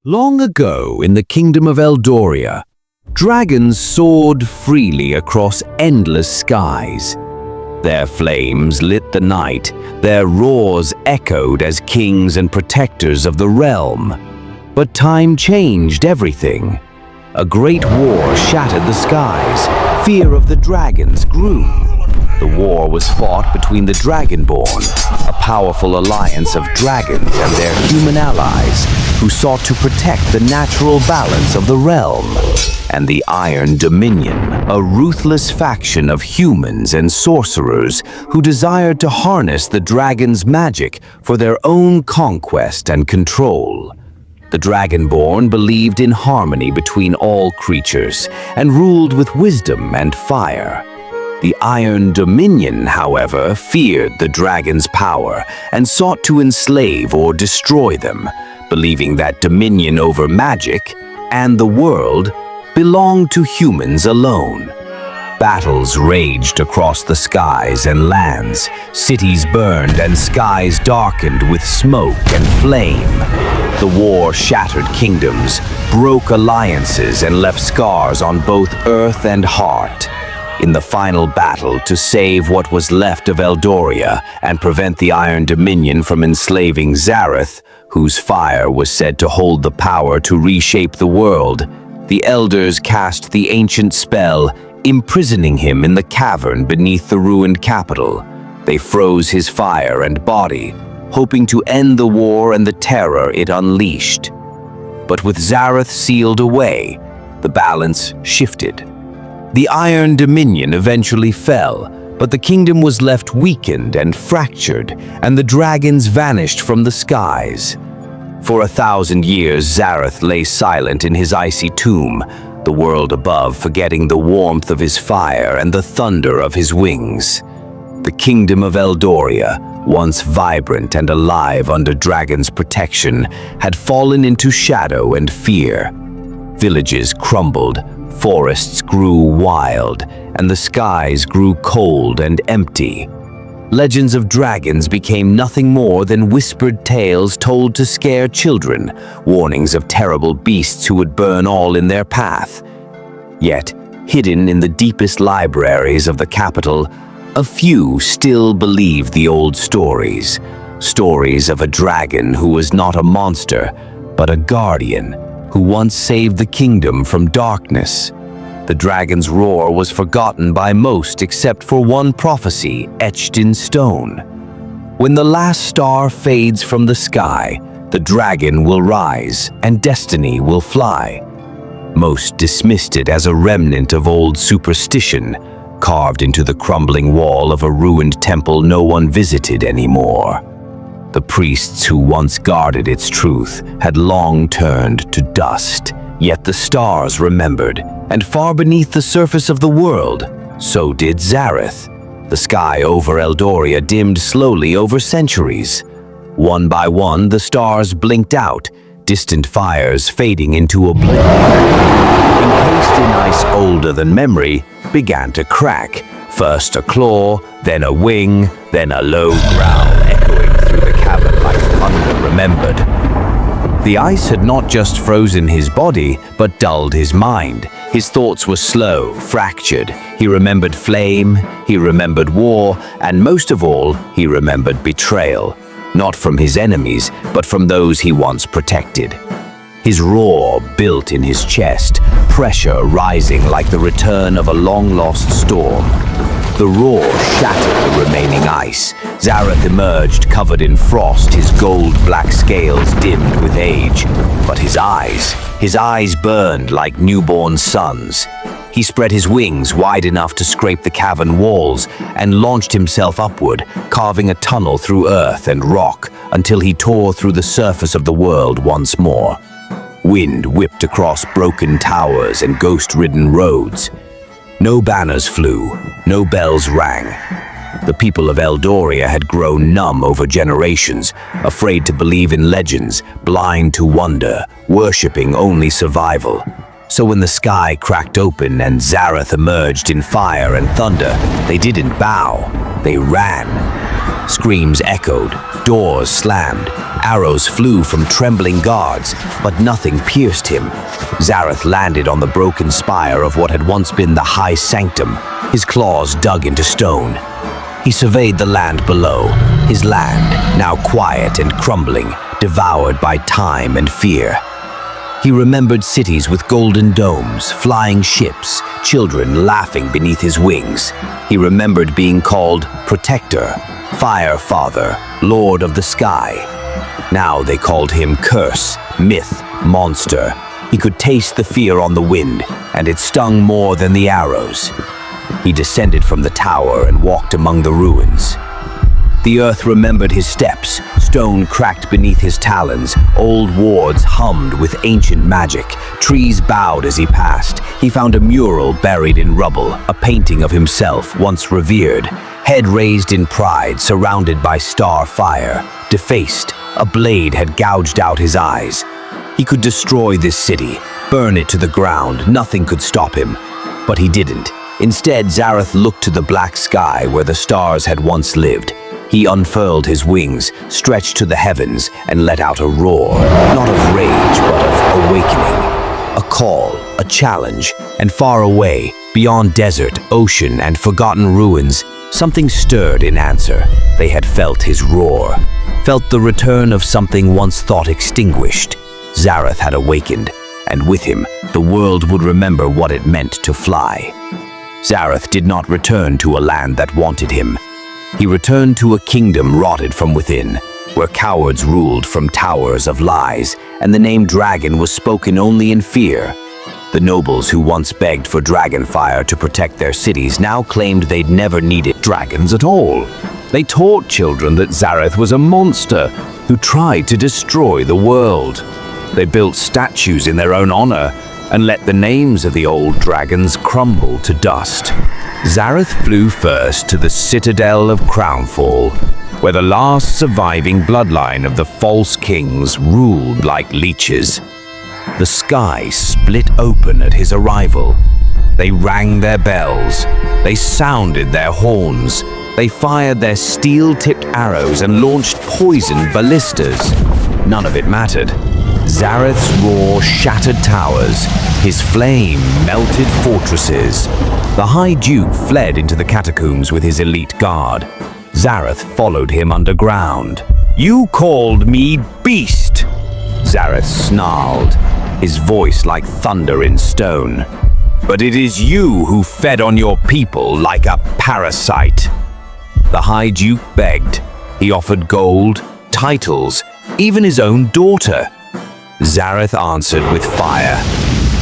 Long ago in the kingdom of Eldoria, dragons soared freely across endless skies. Their flames lit the night, their roars echoed as kings and protectors of the realm. But time changed everything. A great war shattered the skies. Fear of the dragons grew. The war was fought between the Dragonborn, a powerful alliance of dragons and their human allies who sought to protect the natural balance of the realm, and the Iron Dominion, a ruthless faction of humans and sorcerers who desired to harness the dragon's magic for their own conquest and control. The Dragonborn believed in harmony between all creatures and ruled with wisdom and fire. The Iron Dominion, however, feared the dragon's power and sought to enslave or destroy them, believing that dominion over magic and the world belonged to humans alone. Battles raged across the skies and lands. Cities burned and skies darkened with smoke and flame. The war shattered kingdoms, broke alliances, and left scars on both earth and heart. In the final battle to save what was left of Eldoria and prevent the Iron Dominion from enslaving Zareth, whose fire was said to hold the power to reshape the world, the elders cast the ancient spell, imprisoning him in the cavern beneath the ruined capital. They froze his fire and body, hoping to end the war and the terror it unleashed. But with Zareth sealed away, the balance shifted. The Iron Dominion eventually fell, but the kingdom was left weakened and fractured, and the dragons vanished from the skies. For 1,000 years, Zareth lay silent in his icy tomb, the world above forgetting the warmth of his fire and the thunder of his wings. The kingdom of Eldoria, once vibrant and alive under dragons' protection, had fallen into shadow and fear. Villages crumbled, forests grew wild, and the skies grew cold and empty. Legends of dragons became nothing more than whispered tales told to scare children, warnings of terrible beasts who would burn all in their path. Yet, hidden in the deepest libraries of the capital, a few still believed the old stories. Stories of a dragon who was not a monster, but a guardian who once saved the kingdom from darkness. The dragon's roar was forgotten by most except for one prophecy etched in stone. When the last star fades from the sky, the dragon will rise and destiny will fly. Most dismissed it as a remnant of old superstition, carved into the crumbling wall of a ruined temple no one visited anymore. The priests who once guarded its truth had long turned to dust, yet the stars remembered, and far beneath the surface of the world, so did Zareth. The sky over Eldoria dimmed slowly over centuries. One by one, the stars blinked out, distant fires fading into oblivion. Encased in ice older than memory, began to crack. First a claw, then a wing, then a low growl echoing through the cavern like thunder remembered. The ice had not just frozen his body, but dulled his mind. His thoughts were slow, fractured. He remembered flame, he remembered war, and most of all, he remembered betrayal. Not from his enemies, but from those he once protected. His roar built in his chest, pressure rising like the return of a long-lost storm. The roar shattered the remaining ice. Zarath emerged covered in frost, his gold-black scales dimmed with age. But his eyes burned like newborn suns. He spread his wings wide enough to scrape the cavern walls and launched himself upward, carving a tunnel through earth and rock until he tore through the surface of the world once more. Wind whipped across broken towers and ghost-ridden roads. No banners flew, no bells rang. The people of Eldoria had grown numb over generations, afraid to believe in legends, blind to wonder, worshipping only survival. So when the sky cracked open and Zarath emerged in fire and thunder, they didn't bow, they ran. Screams echoed, doors slammed, arrows flew from trembling guards, but nothing pierced him. Zareth landed on the broken spire of what had once been the high sanctum, his claws dug into stone. He surveyed the land below, his land, now quiet and crumbling, devoured by time and fear. He remembered cities with golden domes, flying ships, children laughing beneath his wings. He remembered being called Protector, Fire Father, Lord of the Sky. Now they called him Curse, Myth, Monster. He could taste the fear on the wind, and it stung more than the arrows. He descended from the tower and walked among the ruins. The earth remembered his steps, stone cracked beneath his talons, old wards hummed with ancient magic, trees bowed as he passed. He found a mural buried in rubble, a painting of himself once revered, head raised in pride, surrounded by star fire. Defaced, a blade had gouged out his eyes. He could destroy this city, burn it to the ground, nothing could stop him. But he didn't. Instead, Zareth looked to the black sky where the stars had once lived. He unfurled his wings, stretched to the heavens, and let out a roar, not of rage, but of awakening. A call, a challenge, and far away, beyond desert, ocean, and forgotten ruins, something stirred in answer. They had felt his roar, felt the return of something once thought extinguished. Zarath had awakened, and with him, the world would remember what it meant to fly. Zarath did not return to a land that wanted him. He returned to a kingdom rotted from within, where cowards ruled from towers of lies, and the name dragon was spoken only in fear. The nobles who once begged for dragonfire to protect their cities now claimed they'd never needed dragons at all. They taught children that Zareth was a monster who tried to destroy the world. They built statues in their own honor and let the names of the old dragons crumble to dust. Zareth flew first to the citadel of Crownfall, where the last surviving bloodline of the false kings ruled like leeches. The sky split open at his arrival. They rang their bells, they sounded their horns, they fired their steel-tipped arrows and launched poison ballistas. None of it mattered. Zareth's roar shattered towers, his flame melted fortresses. The High Duke fled into the catacombs with his elite guard. Zareth followed him underground. "You called me beast!" Zareth snarled, his voice like thunder in stone. "But it is you who fed on your people like a parasite." The High Duke begged. He offered gold, titles, even his own daughter. Zareth answered with fire.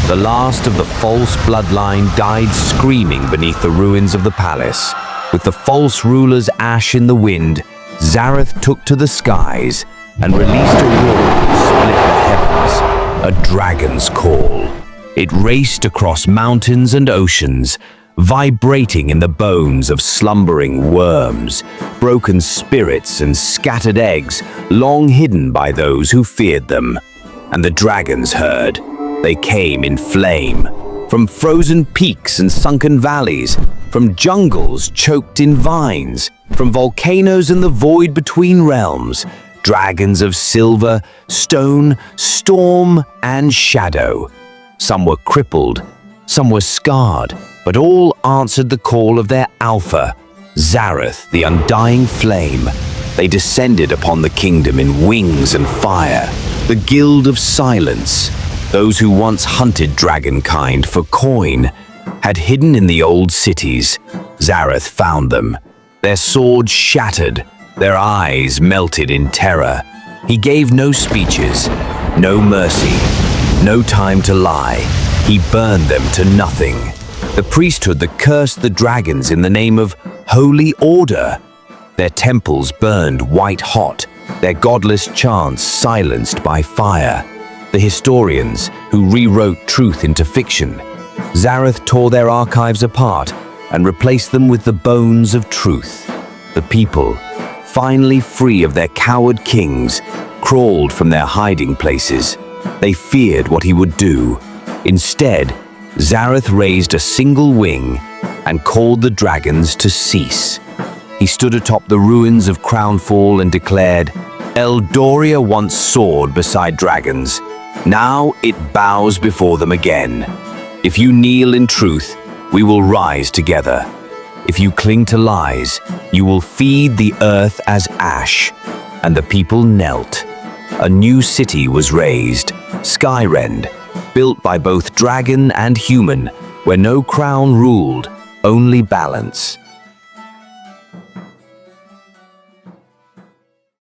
The last of the false bloodline died screaming beneath the ruins of the palace. With the false ruler's ash in the wind, Zareth took to the skies and released a roar that split the heavens, a dragon's call. It raced across mountains and oceans, vibrating in the bones of slumbering worms, broken spirits and scattered eggs long hidden by those who feared them. And the dragons heard. They came in flame, from frozen peaks and sunken valleys, from jungles choked in vines, from volcanoes in the void between realms, dragons of silver, stone, storm, and shadow. Some were crippled, some were scarred, but all answered the call of their alpha, Zareth, the Undying Flame. They descended upon the kingdom in wings and fire, the Guild of Silence. Those who once hunted dragonkind for coin had hidden in the old cities. Zareth found them. Their swords shattered, their eyes melted in terror. He gave no speeches, no mercy, no time to lie. He burned them to nothing. The priesthood that cursed the dragons in the name of holy order. Their temples burned white hot, their godless chants silenced by fire. The historians who rewrote truth into fiction. Zareth tore their archives apart and replaced them with the bones of truth. The people, finally free of their coward kings, crawled from their hiding places. They feared what he would do. Instead, Zareth raised a single wing and called the dragons to cease. He stood atop the ruins of Crownfall and declared, "Eldoria once soared beside dragons. Now it bows before them again. If you kneel in truth, we will rise together. If you cling to lies, you will feed the earth as ash." And the people knelt. A new city was raised, Skyrend, built by both dragon and human, where no crown ruled, only balance.